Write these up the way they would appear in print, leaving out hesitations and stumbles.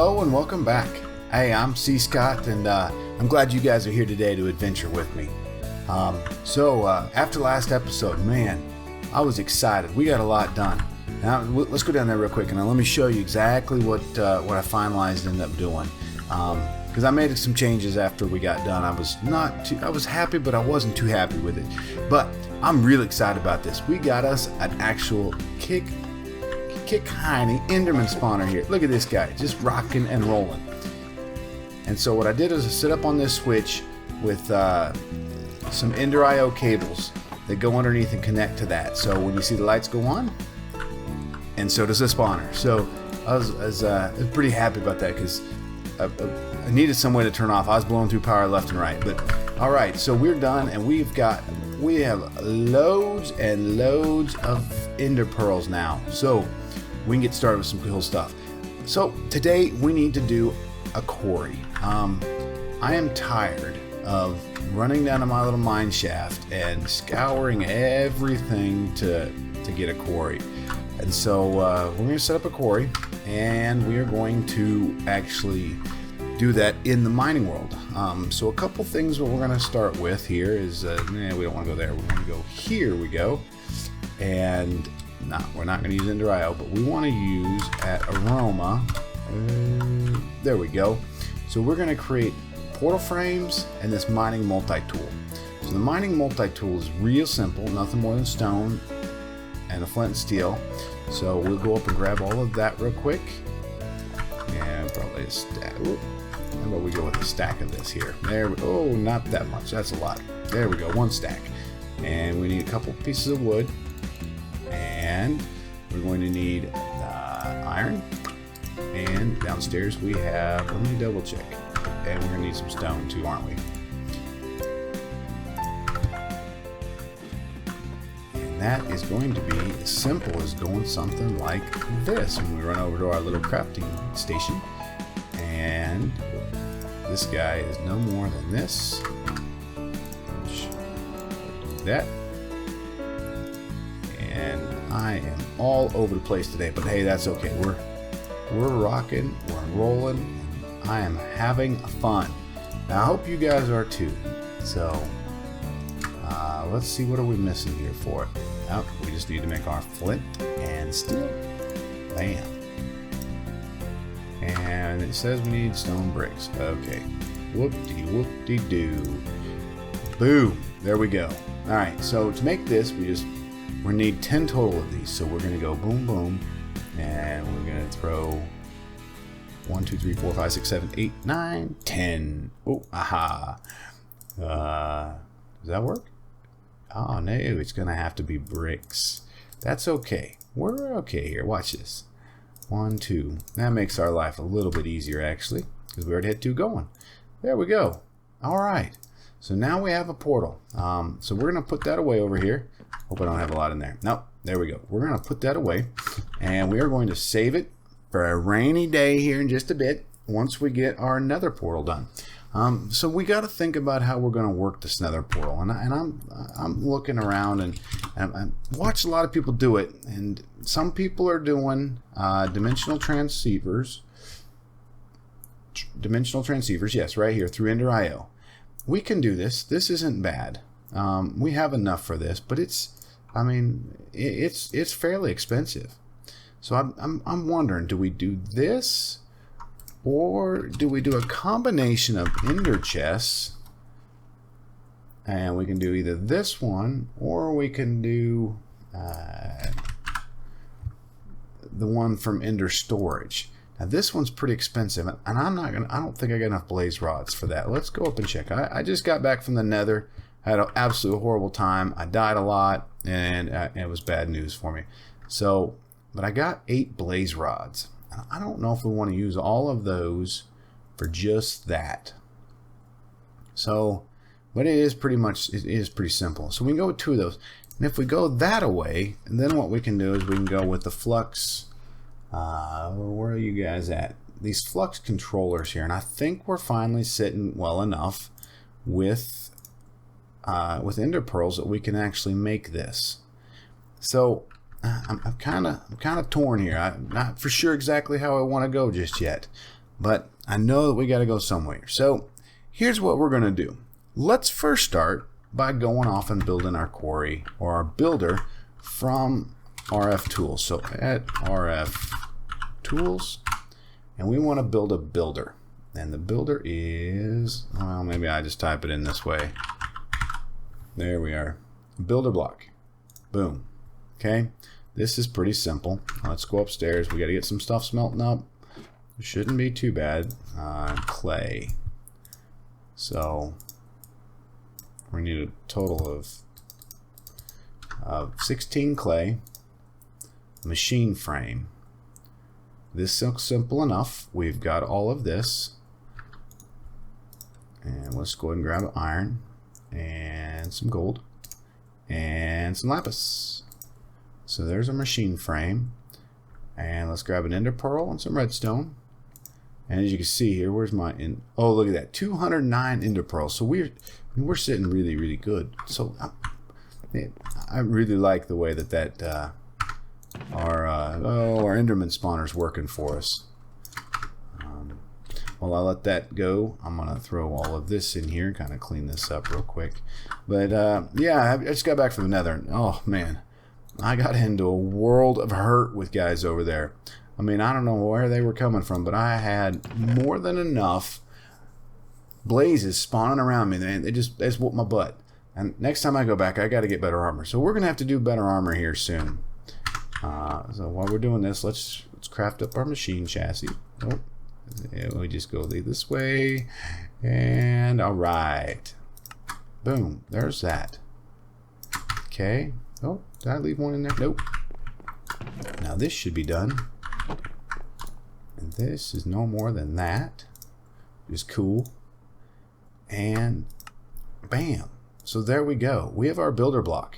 Hello and welcome back. Hey, I'm cScot, and I'm glad you guys are here today to adventure with me. After last episode, man, I was excited. We got a lot done. Now let's go down there real quick, and let me show you exactly what I finalized and ended up doing. Because I made some changes after we got done. I was happy, but I wasn't too happy with it. But I'm really excited about this. We got us an actual Kick Hiney Enderman spawner here. Look at this guy, just rocking and rolling. And so what I did is I set up on this switch with some Ender IO cables that go underneath and connect to that. So when you see the lights go on, and so does the spawner. So I was pretty happy about that because I needed some way to turn off. I was blowing through power left and right. But all right, so we're done, and we have loads and loads of Ender pearls now. So we can get started with some cool stuff. So today we need to do a quarry. I am tired of running down to my little mine shaft and scouring everything to get a quarry. And so we're going to set up a quarry, and we are going to actually do that in the mining world. So a couple things what we're going to start with here is, we don't want to go there. We're going to go here. We go, and no, we're not going to use Ender IO, but we want to use at Aroma. There we go. So we're going to create portal frames and this mining multi-tool. So the mining multi-tool is real simple, nothing more than stone and a flint and steel. So we'll go up and grab all of that real quick, and probably a stack. How about we go with a stack of this here? Oh, not that much. That's a lot. There we go, one stack. And we need a couple pieces of wood, and we're going to need iron. And downstairs we have, let me double check, and we're going to need some stone too, aren't we? And that is going to be as simple as going something like this. When we run over to our little crafting station, and this guy is no more than this. Do that. And I am all over the place today, but hey, that's okay. We're rocking, we're rolling, and I am having fun. Now I hope you guys are too. So let's see, what are we missing here for it? Oh, we just need to make our flint and steel. Bam. And it says we need stone bricks. Okay. Whoop-de-whoop-de-doo. Boom. There we go. Alright, so to make this, we need 10 total of these. So we're going to go boom, boom. And we're going to throw 1, 2, 3, 4, 5, 6, 7, 8, 9, 10. Oh, aha. Does that work? Oh, no. It's going to have to be bricks. That's okay. We're okay here. Watch this. 1, 2. That makes our life a little bit easier, actually, because we already had 2 going. There we go. All right. So now we have a portal. So we're going to put that away over here. Hope I don't have a lot in there. Nope. There we go. We're going to put that away, and we are going to save it for a rainy day here in just a bit once we get our nether portal done. So we got to think about how we're going to work this nether portal, and I'm looking around and watch a lot of people do it, and some people are doing dimensional transceivers. Dimensional transceivers, yes, right here through Ender IO. We can do this. This isn't bad. We have enough for this, but it's fairly expensive. So I'm wondering, do we do this, or do we do a combination of Ender chests, and we can do either this one, or we can do the one from Ender storage. Now this one's pretty expensive, and I don't think I got enough blaze rods for that. Let's go up and check. I just got back from the nether. I had an absolute horrible time. I died a lot, and it was bad news for me. So, but I got 8 blaze rods. I don't know if we want to use all of those for just that. So, but it is pretty simple. So we can go with 2 of those. And if we go that away, then what we can do is we can go with the Flux. Where are you guys at? These Flux controllers here, and I think we're finally sitting well enough with Ender pearls that we can actually make this. So I'm kind of torn here. I'm not for sure exactly how I want to go just yet. but I know that we got to go somewhere. So here's what we're going to do. Let's first start by going off and building our quarry or our builder from RF tools. So at RF tools, and we want to build a builder. And the builder is, well, maybe I just type it in this way. There we are. Builder block. Boom. Okay. This is pretty simple. Let's go upstairs. We got to get some stuff smelting up. It shouldn't be too bad. Clay. So we need a total of 16 clay. Machine frame. This looks simple enough. We've got all of this. And let's go ahead and grab iron and some gold and some lapis. So there's a machine frame. And let's grab an ender pearl and some redstone. And as you can see here, where's my oh, look at that, 209 ender pearls. So we're sitting really, really good. So I really like the way that our Enderman spawner's working for us. While I let that go, I'm gonna throw all of this in here, kind of clean this up real quick. But yeah, I just got back from the Nether, and oh man, I got into a world of hurt with guys over there. I mean, I don't know where they were coming from, but I had more than enough blazes spawning around me. They just whooped my butt. And next time I go back, I got to get better armor. So we're gonna have to do better armor here soon. So while we're doing this, let's craft up our machine chassis. Oh, yeah, we just go this way, and all right, boom, there's that. Okay. Oh, did I leave one in there? Nope. Now this should be done, and this is no more than that. Just cool. And bam. So there we go. We have our builder block.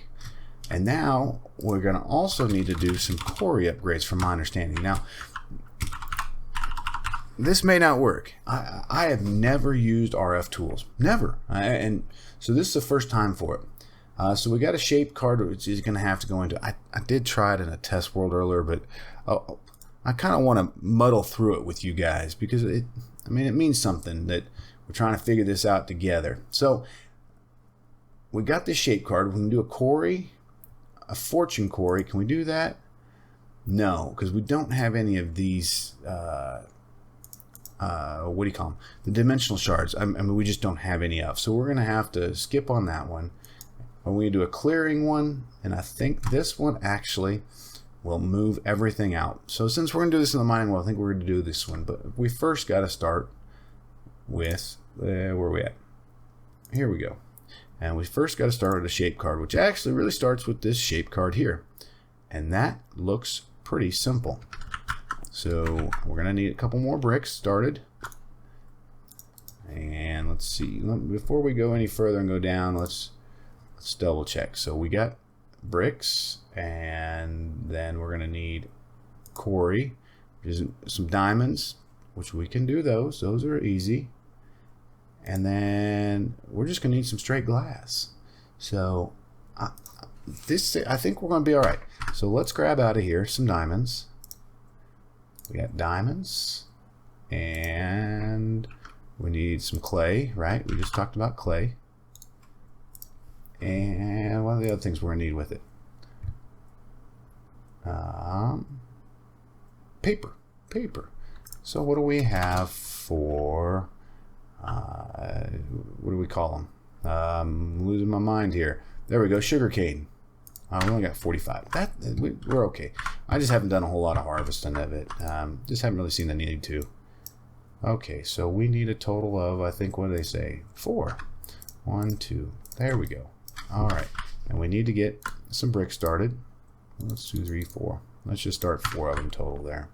And now we're going to also need to do some quarry upgrades from my understanding. Now, this may not work. I have never used RF tools. Never. And so this is the first time for it. So we got a shape card which is going to have to go into. I did try it in a test world earlier, but I kind of want to muddle through it with you guys because it means something that we're trying to figure this out together. So we got this shape card. We can do a quarry, a fortune quarry. Can we do that? No, because we don't have any of these. What do you call them? The dimensional shards. I mean, we just don't have any of. So we're going to have to skip on that one. And we do a clearing one, and I think this one actually will move everything out. So since we're going to do this in the mining world, I think we're going to do this one. But we first got to start with where are we at? Here we go. And we first got to start with a shape card, which actually really starts with this shape card here. And that looks pretty simple. So we're going to need a couple more bricks started. And let's see. Before we go any further and go down, let's double check. So we got bricks, and then we're going to need quarry, which is some diamonds, which we can do those. Those are easy. And then we're just going to need some straight glass. So I think we're going to be all right. So let's grab out of here some diamonds. We got diamonds, and we need some clay, right? We just talked about clay. And what are the other things we're going to need with it? Paper. So what do we have for, what do we call them? I'm losing my mind here. There we go, sugarcane. We only got 45. We're okay. I just haven't done a whole lot of harvesting of it. Just haven't really seen the need to. Okay, so we need a total of, I think, what do they say? 4. 1, 2. There we go. All right, and we need to get some bricks started. Let's do 3, 4. Let's just start 4 of them total there.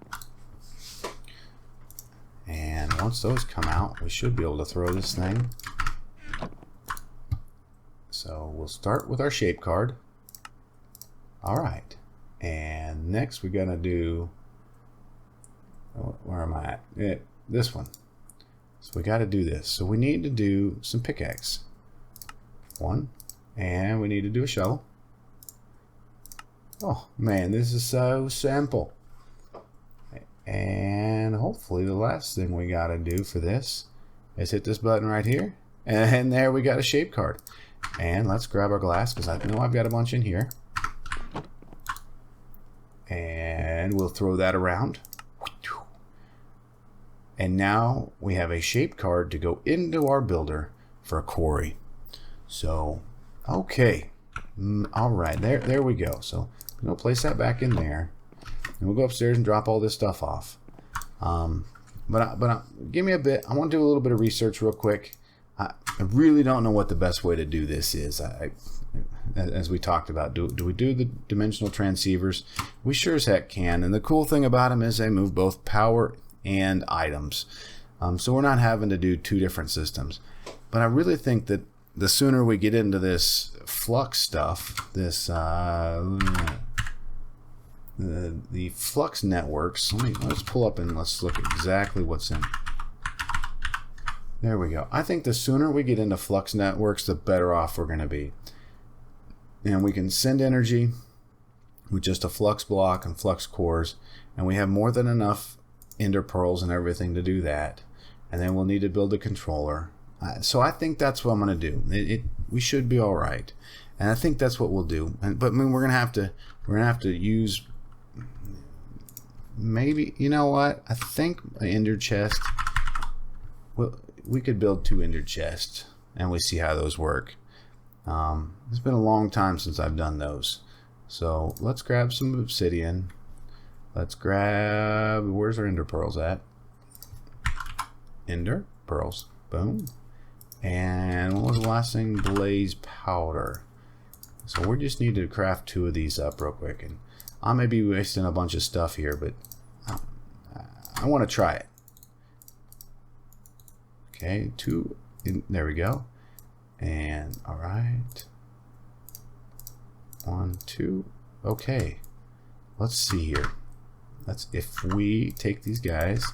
And once those come out, we should be able to throw this thing. So we'll start with our shape card. All right, and next we're gonna do, where am I at? Yeah, this one. So we got to do this. So we need to do some pickaxe. 1, and we need to do a shovel. Oh man, this is so simple. And hopefully the last thing we got to do for this is hit this button right here. And there we got a shape card. And let's grab our glass because I know I've got a bunch in here. And we'll throw that around. And now we have a shape card to go into our builder for a quarry. So, okay. All right, there we go. So I'm going to place that back in there. And we'll go upstairs and drop all this stuff off. But give me a bit. I want to do a little bit of research real quick. I really don't know what the best way to do this is. As we talked about, do we do the dimensional transceivers? We sure as heck can. And the cool thing about them is they move both power and items. So we're not having to do two different systems. But I really think that the sooner we get into this flux stuff, this the Flux Networks. Let's pull up and let's look at exactly what's in. There we go. I think the sooner we get into Flux Networks, the better off we're going to be. And we can send energy with just a flux block and flux cores, and we have more than enough ender pearls and everything to do that. And then we'll need to build a controller. So I think that's what I'm going to do. We should be all right, and I think that's what we'll do. But I mean, we're gonna have to use. Maybe, you know what? I think an ender chest. Well, we could build 2 ender chests, and we see how those work. It's been a long time since I've done those. So let's grab some obsidian. Let's grab, where's our ender pearls at? Ender pearls. Boom. And what was the last thing? Blaze powder. So we just need to craft 2 of these up real quick. And I may be wasting a bunch of stuff here, but I want to try it. Okay, 2. There we go. And all right. 1, 2. Okay. Let's see here. If we take these guys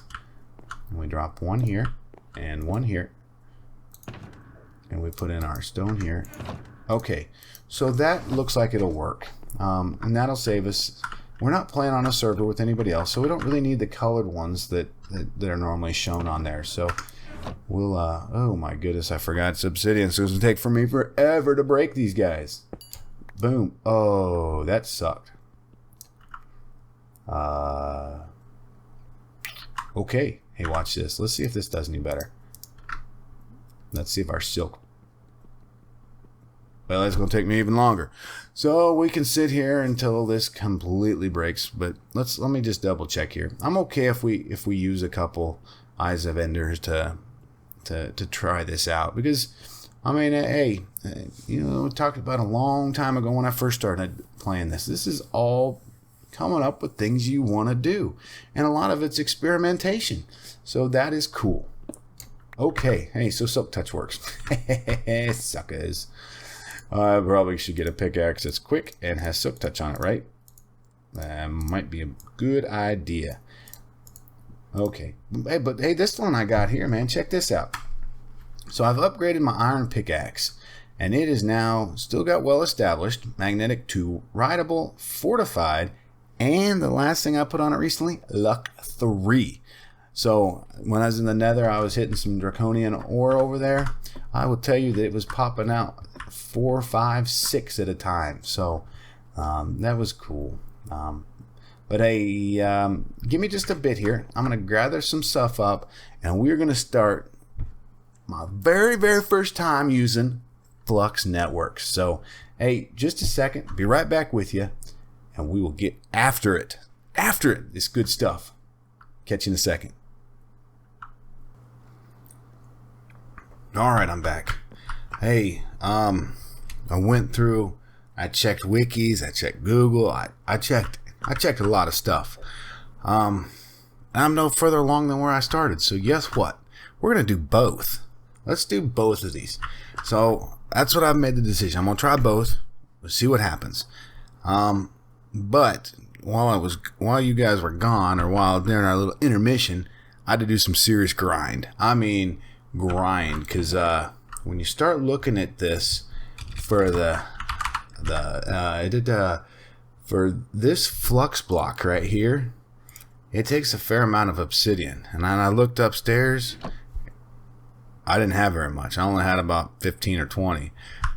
and we drop 1 here and 1 here, and we put in our stone here. Okay, so that looks like it'll work, and that'll save us. We're not playing on a server with anybody else, so we don't really need the colored ones that are normally shown on there. So we'll oh my goodness, I forgot it's obsidian, so it's gonna take for me forever to break these guys. Boom. Oh, that sucked. Okay, hey, watch this. Let's see if this does any better. Let's see if our silk. Well, it's going to take me even longer. So we can sit here until this completely breaks. But let me just double check here. I'm okay if we use a couple Eyes of Enders to try this out, because I mean, hey, you know, we talked about a long time ago when I first started playing this. This is all coming up with things you want to do, and a lot of it's experimentation. So that is cool. Okay, hey, so Silk Touch works. Suckers. I probably should get a pickaxe that's quick and has Silk Touch on it, right? That might be a good idea. Okay, but hey, this one I got here, man, check this out. So I've upgraded my iron pickaxe, and it is now still got well established, magnetic 2, rideable, fortified, and the last thing I put on it recently, luck 3. So when I was in the nether, I was hitting some draconian ore over there. I will tell you that it was popping out 4, 5, 6 at a time. So that was cool. But hey, give me just a bit here. I'm going to gather some stuff up, and we're going to start my very, very first time using Flux Networks. So hey, just a second. Be right back with you, and we will get after it. After it. This good stuff. Catch you in a second. All right, I'm back. Hey, I went through, I checked wikis, I checked Google, I checked a lot of stuff. I'm no further along than where I started. So guess what? We're gonna do both. Let's do both of these. So that's what I've made the decision. I'm gonna try both. We'll see what happens. But while you guys were gone, or while during our little intermission, I had to do some serious grind. I mean, grind, because when you start looking at this for for this flux block right here, it takes a fair amount of obsidian. And then I looked upstairs, I didn't have very much. I only had about 15 or 20.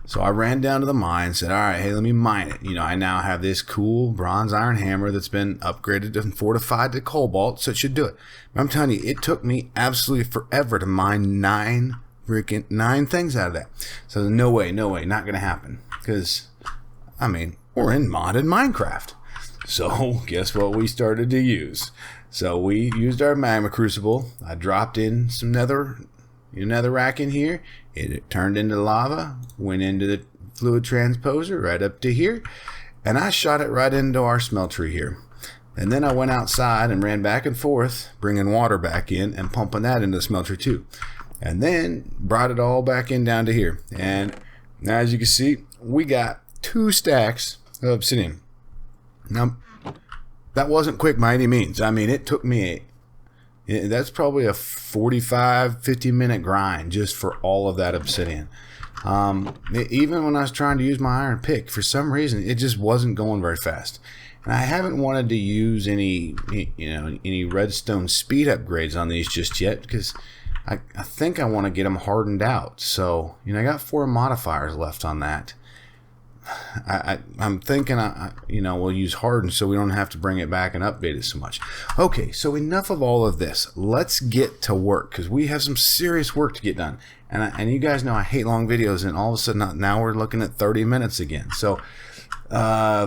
So I ran down to the mine and said, all right, hey, let me mine it. You know, I now have this cool bronze iron hammer that's been upgraded and fortified to cobalt, so it should do it. But I'm telling you, it took me absolutely forever to mine 9 things out of that. So no way, not going to happen. Because, I mean, we're in modded Minecraft. So guess what we started to use? So we used our magma crucible. I dropped in some netherrack in here. It turned into lava, went into the fluid transposer right up to here, and I shot it right into our smeltery here. And then I went outside and ran back and forth, bringing water back in and pumping that into the smeltery too. And then brought it all back in down to here. And now, as you can see, we got 2 stacks of obsidian. Now, that wasn't quick by any means. I mean, it took me that's probably a 50 minute grind just for all of that obsidian. Even when I was trying to use my iron pick, for some reason it just wasn't going very fast. And I haven't wanted to use any redstone speed upgrades on these just yet, because I think I want to get them hardened out. So I got 4 modifiers left on that. I'm thinking we'll use harden so we don't have to bring it back and update it so much. Okay, so enough of all of this. Let's get to work, because we have some serious work to get done. And you guys know I hate long videos, and all of a sudden now we're looking at 30 minutes again. So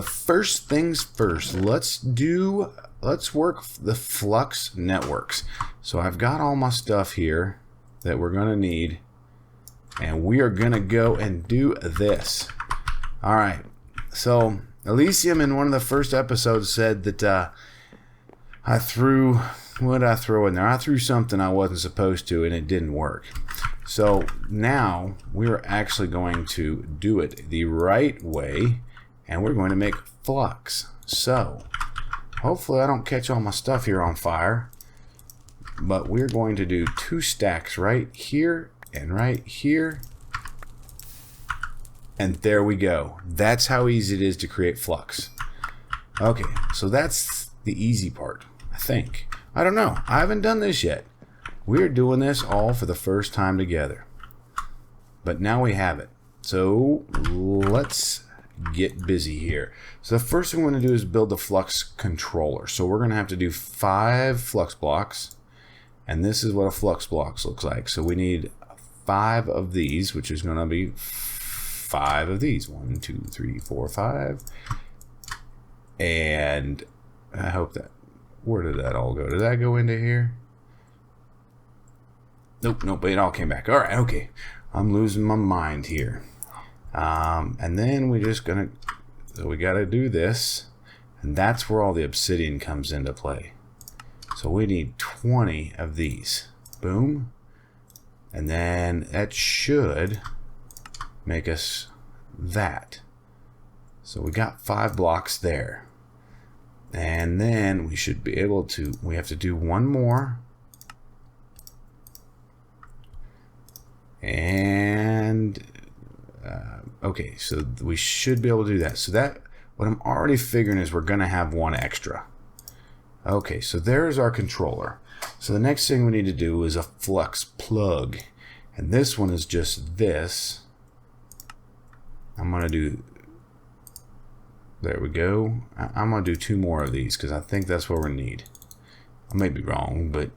first things first, let's work the Flux Networks. So I've got all my stuff here that we're gonna need, and we are gonna go and do this. All right, so Elysium in one of the first episodes said that what did I throw in there? I threw something I wasn't supposed to, and it didn't work. So now we're actually going to do it the right way, and we're going to make flux. So hopefully I don't catch all my stuff here on fire, but we're going to do 2 stacks right here and right here. And there we go. That's how easy it is to create flux. Okay, so that's the easy part, I think. I don't know. I haven't done this yet. We're doing this all for the first time together. But now we have it. So let's get busy here. So the first thing we're going to do is build the flux controller. So we're going to have to do 5 flux blocks. And this is what a flux block looks like. So we need 5 of these, which is going to be 5 of these. 1, 2, 3, 4, 5. And I hope that, where did that all go? Did that go into here? Nope, it all came back. All right, okay. I'm losing my mind here. And then we're just gonna, so we gotta do this, and that's where all the obsidian comes into play. So we need 20 of these. Boom. And then that should make us that. So we got 5 blocks there. And then we should be able to, we have to do 1 more. And okay, so we should be able to do that. So that, what I'm already figuring is we're gonna have 1 extra. Okay, so there's our controller. So the next thing we need to do is a flux plug. And this one is just this. I'm gonna do, there we go. I'm gonna do 2 more of these because I think that's what we need. I may be wrong, but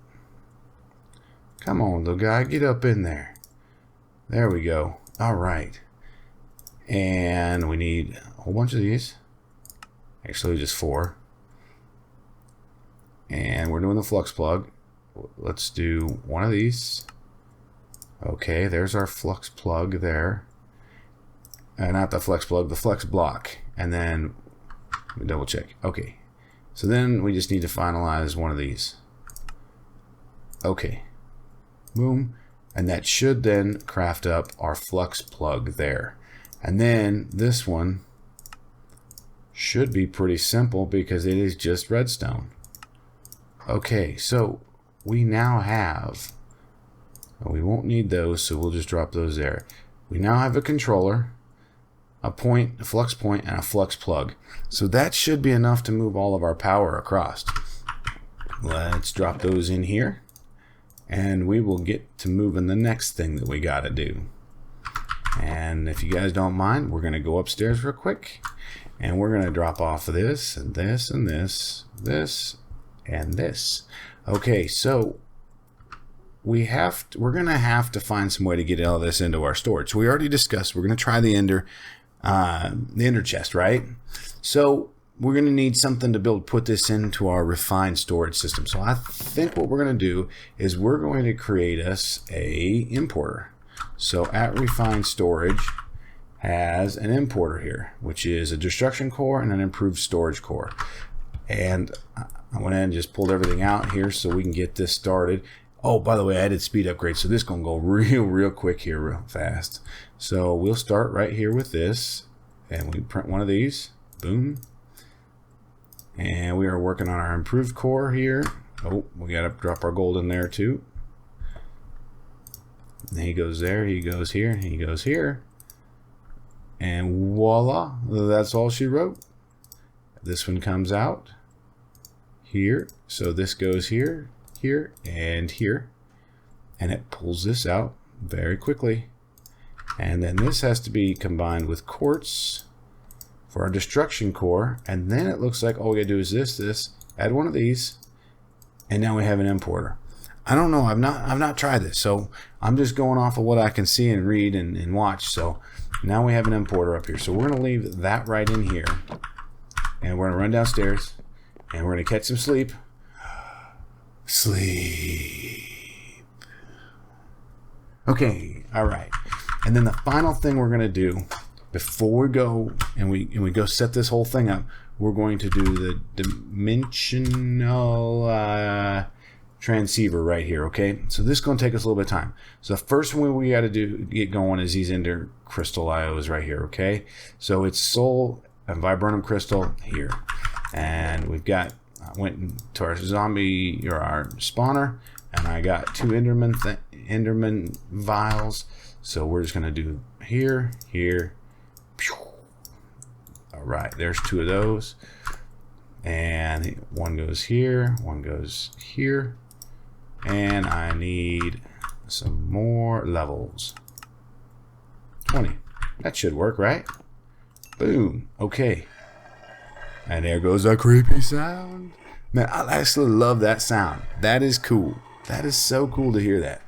come on, little guy, get up in there. There we go. All right. And we need a whole bunch of these. Actually, just 4. And we're doing the flux plug. Let's do 1 of these. Okay, there's our flux plug there. Not the flux plug, the flux block. And then we double check. Okay, so then we just need to finalize 1 of these. Okay, boom. And that should then craft up our flux plug there. And then this one should be pretty simple because it is just redstone. Okay, so we now have, we won't need those, so we'll just drop those there. We now have a controller, a point, a flux point, and a flux plug. So that should be enough to move all of our power across. let's drop those in here, and we will get to moving the next thing that we got to do. And if you guys don't mind, we're going to go upstairs real quick, and we're going to drop off of this and this and this, this and this. Okay, so we're going to have to find some way to get all this into our storage. So we already discussed we're going to try the ender chest, right? So we're going to need something to put this into our refined storage system. So I think what we're going to do is we're going to create us a importer. So at refined storage has an importer here, which is a destruction core and an improved storage core. And I went ahead and just pulled everything out here so we can get this started. Oh, by the way, I did speed upgrade, so this is going to go real quick here, real fast. So we'll start right here with this, and we print one of these. Boom. And we are working on our improved core here. Oh, we got to drop our gold in there too. And he goes there, he goes here, he goes here. And voila, that's all she wrote. This one comes out here. So this goes here, here, and here. And it pulls this out very quickly. And then this has to be combined with quartz for our destruction core, and then it looks like all we gotta do is this, add one of these, and now we have an importer. I don't know, I've not tried this, so I'm just going off of what I can see and read and watch. So now we have an importer up here. So we're gonna leave that right in here, and we're gonna run downstairs, and we're gonna catch some sleep. Sleep. Okay, all right. And then the final thing we're gonna do before we go and we go set this whole thing up, we're going to do the dimensional transceiver right here. Okay, so this is going to take us a little bit of time. So the first one we got to get going is these ender crystal IOs right here. Okay, so it's soul and viburnum crystal here, and we've got went to our zombie or our spawner, and I got two enderman vials. So we're just going to do here, here. All right, there's two of those, and one goes here, one goes here, and I need some more levels. 20. That should work, right? Boom. Okay, and there goes a creepy sound. Man, I actually love that sound. That is cool. That is so cool to hear that.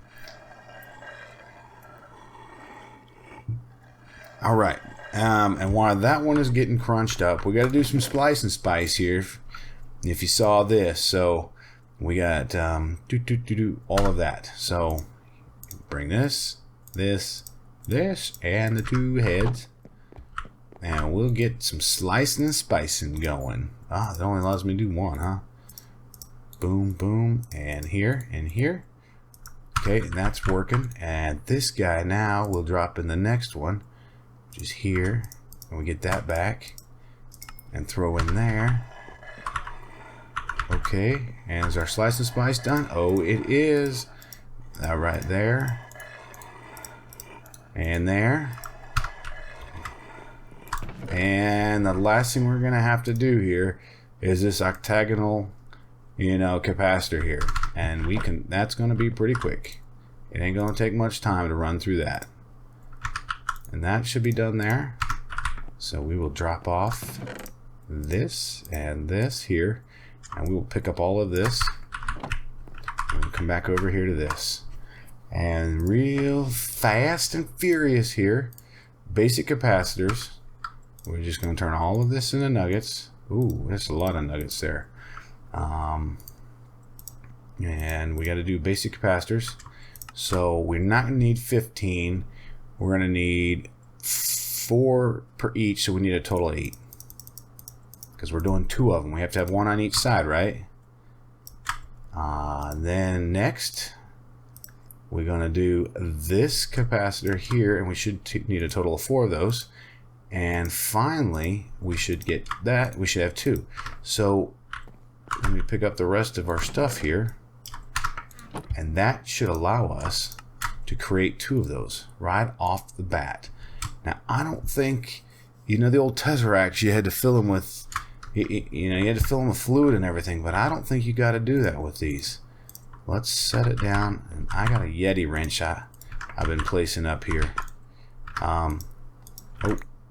All right. And while that one is getting crunched up, we got to do some splice and spice here. If you saw this, so we got all of that. So bring this, this, and the two heads, and we'll get some slicing and spicing going. Ah, it only allows me to do one, huh? Boom, boom, and here, and here. Okay, and that's working. And this guy now will drop in the next one. Just here, and we get that back and throw in there. Okay, and is our slice and spice done? Oh, it is. Right there and there. And the last thing we're gonna have to do here is this octagonal, capacitor here, and that's gonna be pretty quick. It ain't gonna take much time to run through that. And that should be done there. So we will drop off this and this here, and we will pick up all of this, and we'll come back over here to this. And real fast and furious here, basic capacitors. We're just going to turn all of this into nuggets. Ooh, that's a lot of nuggets there. And we got to do basic capacitors. So we're not going to need 15. We're going to need 4 per each, so we need a total of 8. Because we're doing 2 of them. We have to have 1 on each side, right? Then next, we're going to do this capacitor here, and we should need a total of 4 of those. And finally, we should get that. We should have 2. So let me pick up the rest of our stuff here, and that should allow us to create 2 of those right off the bat. Now, I don't think, the old Tesseracts, you had to fill them with, you know, you had to fill them with fluid and everything, but I don't think you got to do that with these. Let's set it down. And I got a Yeti wrench I've been placing up here. Oh,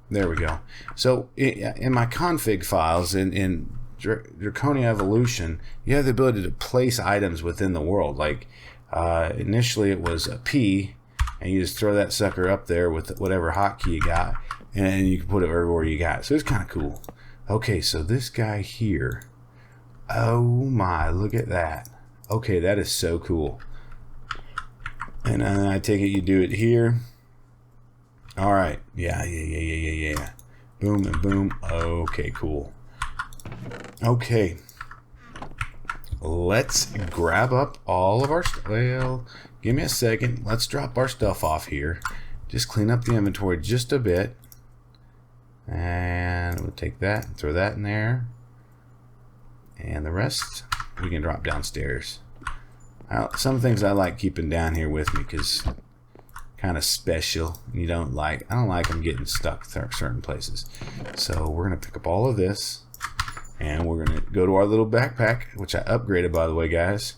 there we go. So in my config files in Draconia Evolution, you have the ability to place items within the world. Like initially it was a P, and you just throw that sucker up there with whatever hotkey you got, and you can put it everywhere you got. So it's kind of cool. Okay, so this guy here. Oh my, look at that. Okay, that is so cool. And I take it you do it here. All right. Yeah. Boom and boom. Okay, cool. Okay. Let's grab up all of our stuff. Well, give me a second. Let's drop our stuff off here. Just clean up the inventory just a bit. And we'll take that and throw that in there. And the rest we can drop downstairs. Some things I like keeping down here with me because kind of special. I don't like them getting stuck certain places. So we're gonna pick up all of this, and we're gonna go to our little backpack, which I upgraded, by the way, guys.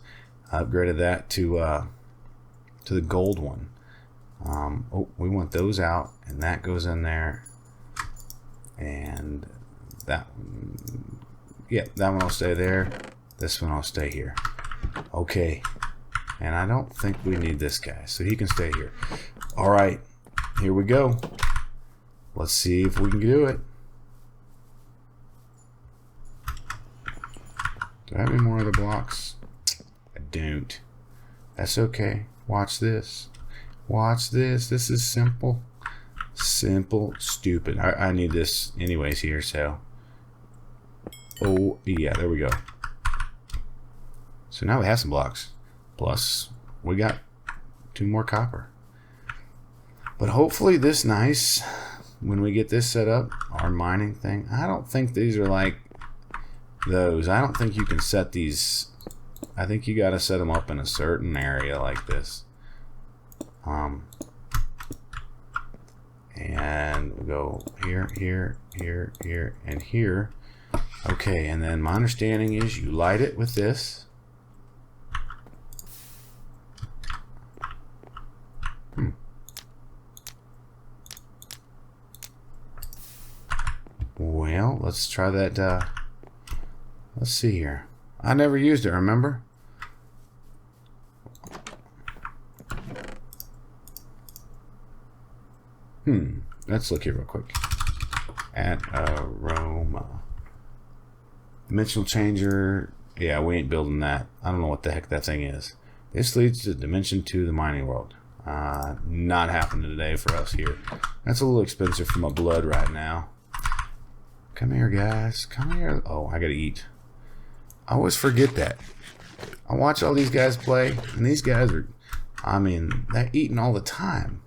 I upgraded that to the gold one. Oh, we want those out, and that goes in there, and that one, yeah, that one will stay there. This one will stay here. Okay. And I don't think we need this guy, so he can stay here. All right, here we go. Let's see if we can do it. Do I have any more other blocks? I don't. That's okay. Watch this. Watch this. This is simple. Simple, stupid. I need this anyways here, so. Oh, yeah, there we go. So now we have some blocks. Plus, we got 2 more copper. But hopefully this nice, when we get this set up, our mining thing, I don't think these are like those. I don't think you can set these. I think you got to set them up in a certain area like this. And we'll go here, here, here, here, and here. Okay, and then my understanding is you light it with this. Well, let's try that. Let's see here. I never used it, remember? Let's look here real quick. At aroma. Dimensional changer. Yeah, we ain't building that. I don't know what the heck that thing is. This leads to Dimension 2, the mining world. Not happening today for us here. That's a little expensive for my blood right now. Come here, guys. Come here. Oh, I gotta eat. I always forget that. I watch all these guys play, and these guys are, I mean, they're eating all the time.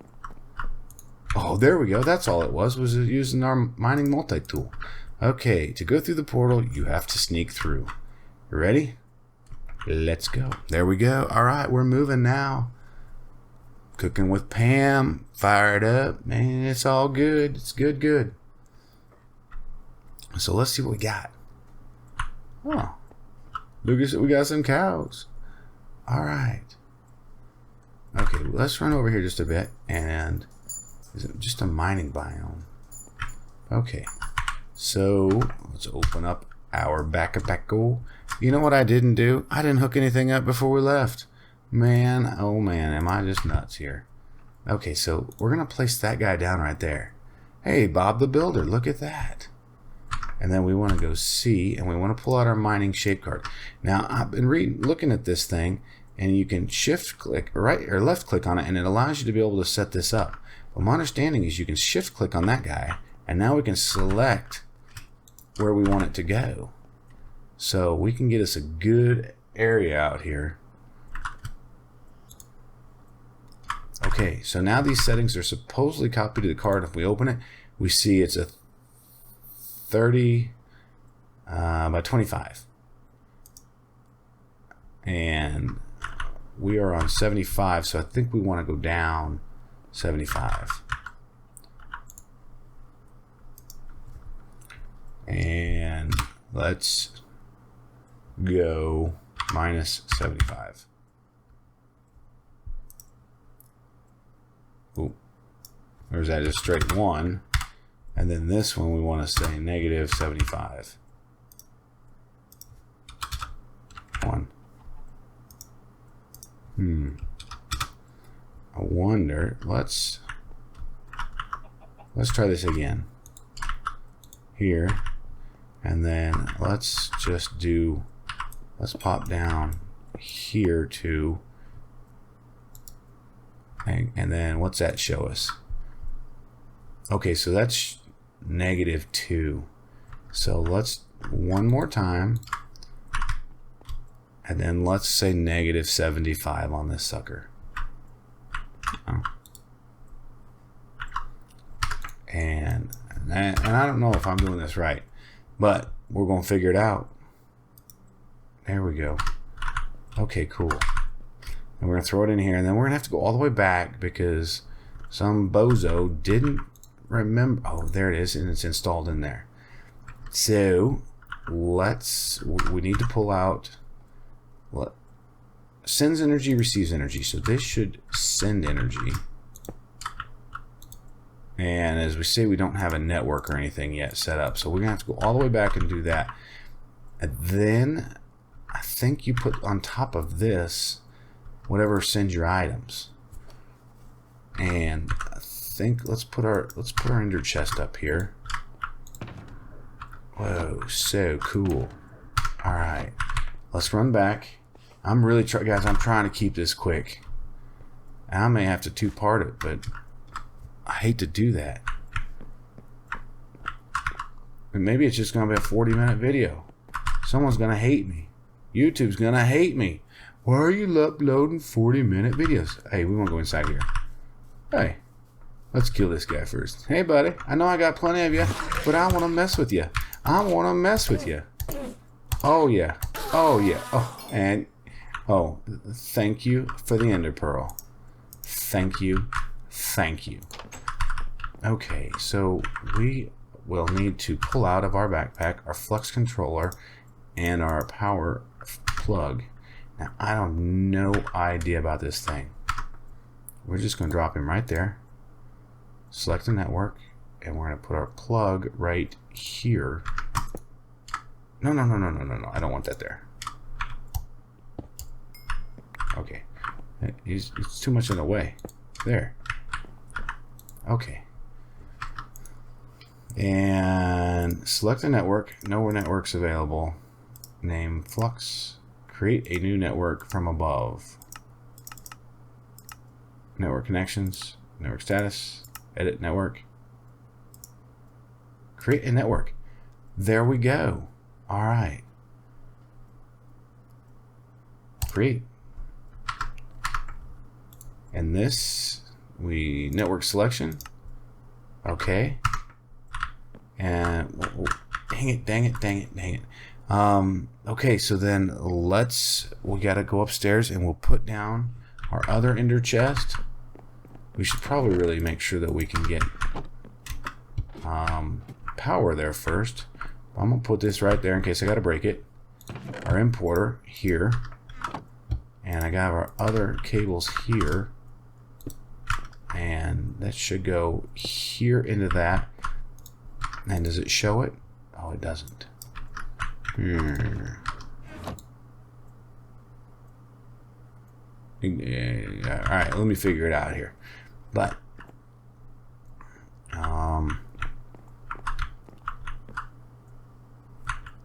Oh, there we go. That's all it was using our mining multi-tool. Okay, to go through the portal, you have to sneak through. You ready? Let's go. There we go. All right, we're moving now. Cooking with Pam. Fired up. Man, it's all good. It's good. So let's see what we got. Oh, Lucas, we got some cows. All right. Okay, let's run over here just a bit. And is it just a mining biome? Okay. So let's open up our backpack. You know what I didn't do? I didn't hook anything up before we left. Man, oh man, am I just nuts here. Okay, so we're going to place that guy down right there. Hey, Bob the Builder, look at that. And then we want to go C, and we want to pull out our mining shape card. Now, I've been looking at this thing, and you can shift click, right or left click on it, and it allows you to be able to set this up. But my understanding is you can shift click on that guy, and now we can select where we want it to go. So we can get us a good area out here. Okay, so now these settings are supposedly copied to the card. If we open it, we see it's a 30 by 25. And we are on 75, so I think we want to go down 75. And let's go minus 75. Ooh, there's that just straight 1. And then this one we want to say negative 75. 1. I wonder, let's try this again. Here. And then let's just do, let's pop down here to, and then what's that show us? Okay, so that's negative 2. So let's one more time, and then let's say negative 75 on this sucker. And I don't know if I'm doing this right, but we're going to figure it out. There we go. Okay, cool. And we're going to throw it in here, and then we're going to have to go all the way back because some bozo didn't remember. Oh, there it is, and it's installed in there. So we need to pull out what sends energy, receives energy. So this should send energy. And as we say, we don't have a network or anything yet set up. So we're going to have to go all the way back and do that. And then I think you put on top of this whatever sends your items. And I think let's put our ender chest up here. Whoa, so cool. All right, let's run back. I'm really guys, I'm trying to keep this quick. I may have to two-part it, but I hate to do that. And maybe it's just going to be a 40-minute video. Someone's going to hate me. YouTube's going to hate me. Why are you uploading 40-minute videos? Hey, we won't go inside here. Hey, let's kill this guy first. Hey, buddy. I know I got plenty of you, but I want to mess with you. I want to mess with you. Oh, yeah. Oh, yeah. Oh, and... oh, thank you for the ender pearl. Thank you. Thank you. Okay, so we will need to pull out of our backpack our flux controller and our power plug. Now, I have no idea about this thing. We're just going to drop him right there. Select the network, and we're going to put our plug right here. No. I don't want that there. Okay. It's too much in the way. There. Okay. And select the network. No networks available. Name Flux. Create a new network from above. Network connections. Network status. Edit network. Create a network. There we go. All right. Create. And this, network selection. Okay. And dang it. Okay, so then we gotta go upstairs and we'll put down our other ender chest. We should probably really make sure that we can get power there first. I'm gonna put this right there in case I gotta break it. Our importer here. And I got our other cables here. And that should go here into that. And does it show it? Oh, it doesn't. Yeah, all right, let me figure it out here. But all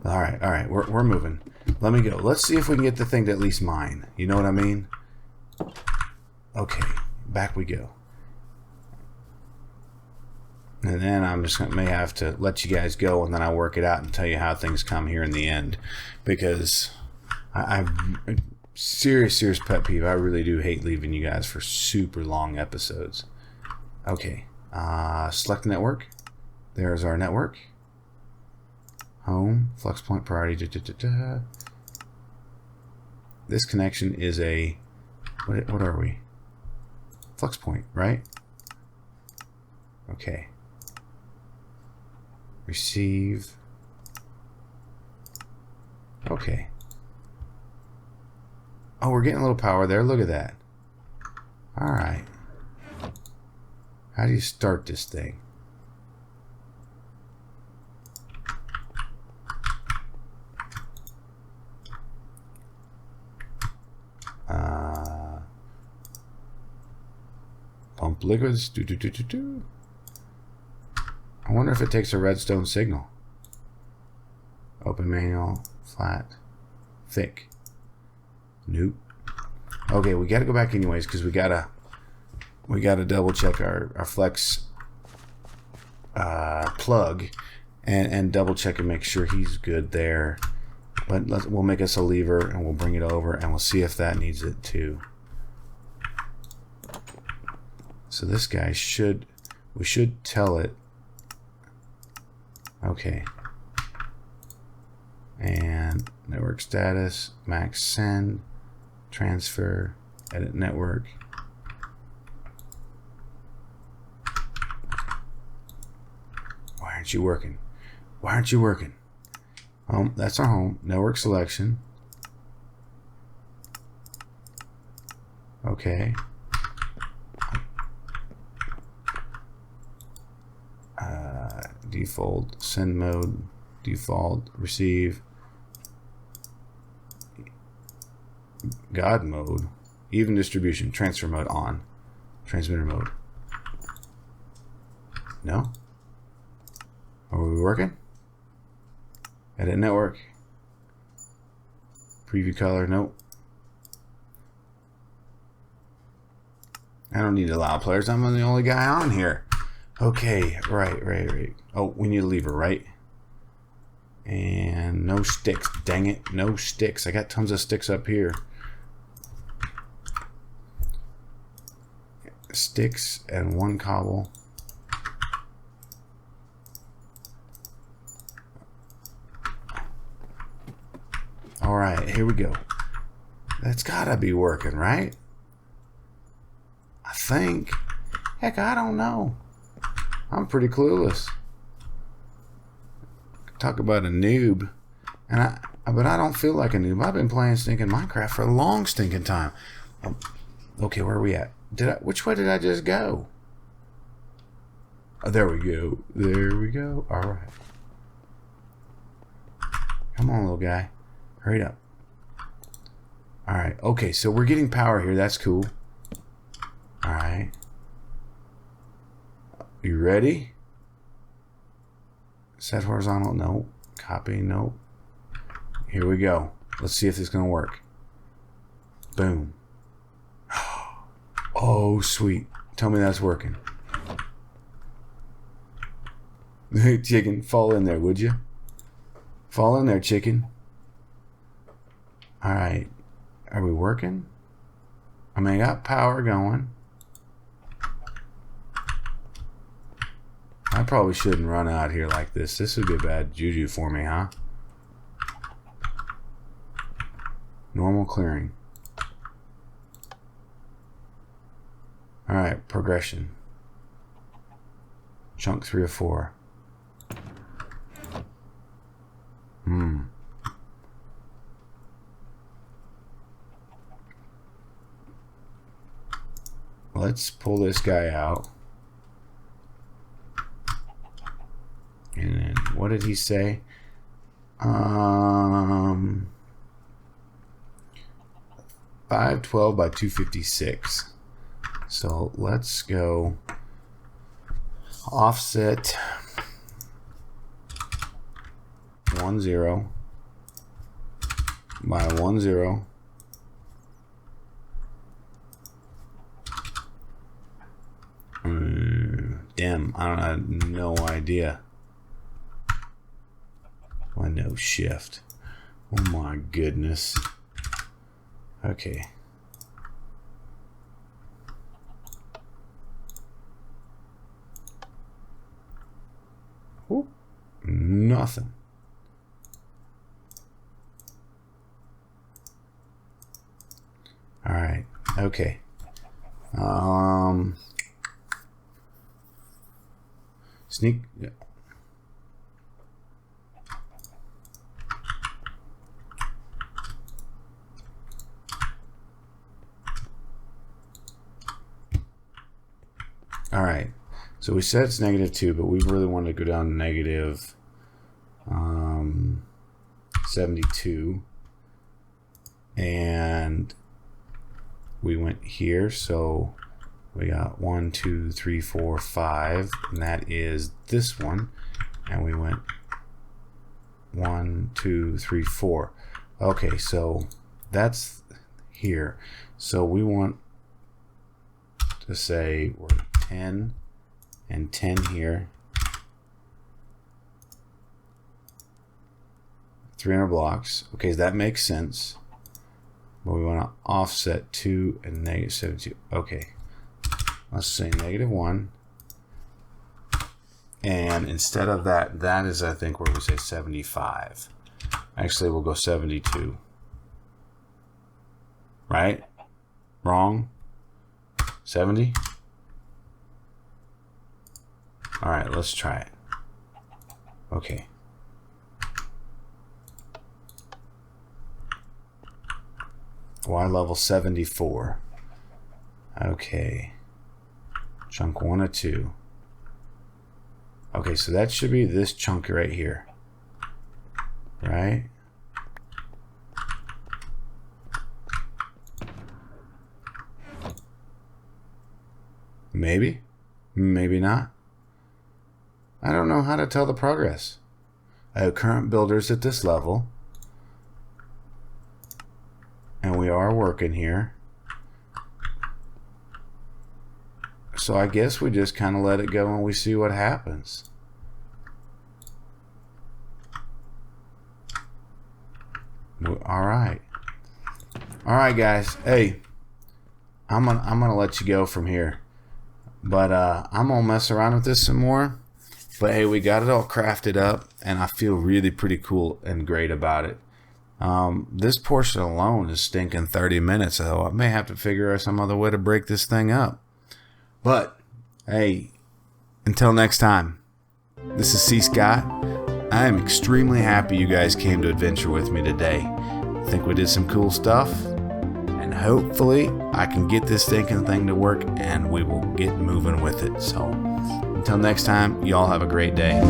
right, we're moving. Let me go. Let's see if we can get the thing to at least mine. You know what I mean? Okay, back we go. And then I'm just may have to let you guys go, and then I'll work it out and tell you how things come here in the end, because I'm serious pet peeve. I really do hate leaving you guys for super long episodes. Okay, select the network. There's our network. Home, flux point priority. This connection is a what are we? Flux point, right? Okay. Receive. Okay. Oh, we're getting a little power there. Look at that. All right. How do you start this thing? Pump liquids. I wonder if it takes a redstone signal. Open manual. Flat. Thick. Nope. Okay, we got to go back anyways because we gotta double check our flex plug and double check and make sure he's good there. But we'll make us a lever and we'll bring it over and we'll see if that needs it too. So this guy we should tell it. Okay. And network status, max send, transfer, edit network. Why aren't you working? Why aren't you working? Home, that's our home. Network selection. Okay. Default send mode, default receive, God mode, even distribution, transfer mode on, transmitter mode. No? Are we working? Edit network. Preview color, nope. I don't need to allow players. I'm the only guy on here. Okay, right. Oh, we need a lever, right? And no sticks. Dang it, no sticks. I got tons of sticks up here. Sticks and one cobble. All right, here we go. That's gotta be working, right? I think. Heck, I don't know. I'm pretty clueless. Talk about a noob. But I don't feel like a noob. I've been playing stinking Minecraft for a long stinking time. Okay, where are we at? Which way did I just go? Oh, there we go. There we go. All right. Come on, little guy. Hurry up. All right. Okay, so we're getting power here. That's cool. All right. You ready? Set horizontal? No. Copy? No. Here we go. Let's see if this is going to work. Boom. Oh, sweet. Tell me that's working. Chicken, fall in there, would you? Fall in there, chicken. All right. Are we working? I mean, I got power going. I probably shouldn't run out here like this. This would be bad juju for me, huh? Normal clearing. Alright, progression. Chunk 3 of 4. Let's pull this guy out. And then, what did he say? 512 by 256. So let's go offset 10 by 10. Damn, I don't have no idea. Why no shift? Oh my goodness. Okay. Whoop. Nothing. All right. Okay. Sneak. All right, so we said it's -2, but we really wanted to go down to negative 72, and we went here, so we got 1, 2, 3, 4, 5, and that is this one, and we went 1, 2, 3, 4. Okay, so that's here. So we want to say we're 10 and 10 here, 300 blocks. Okay, that makes sense. But we want to offset 2 and -72. Okay, let's say -1. And instead of that, that is, I think, where we say 75. Actually, we'll go 72. Right? Wrong? 70? All right, let's try it. Okay. Y level 74. Okay. Chunk 1 of 2. Okay, so that should be this chunk right here. Right? Maybe. Maybe not. I don't know how to tell the progress. I have current builders at this level. And we are working here. So I guess we just kind of let it go and we see what happens. Alright. Alright guys. Hey. I'm gonna let you go from here. But I'm gonna mess around with this some more. But hey, we got it all crafted up and I feel really pretty cool and great about it. This portion alone is stinking 30 minutes, so I may have to figure out some other way to break this thing up. But hey, until next time, this is cScot. I am extremely happy you guys came to adventure with me today. I think we did some cool stuff, and hopefully I can get this stinking thing to work and we will get moving with it. So until next time, y'all have a great day.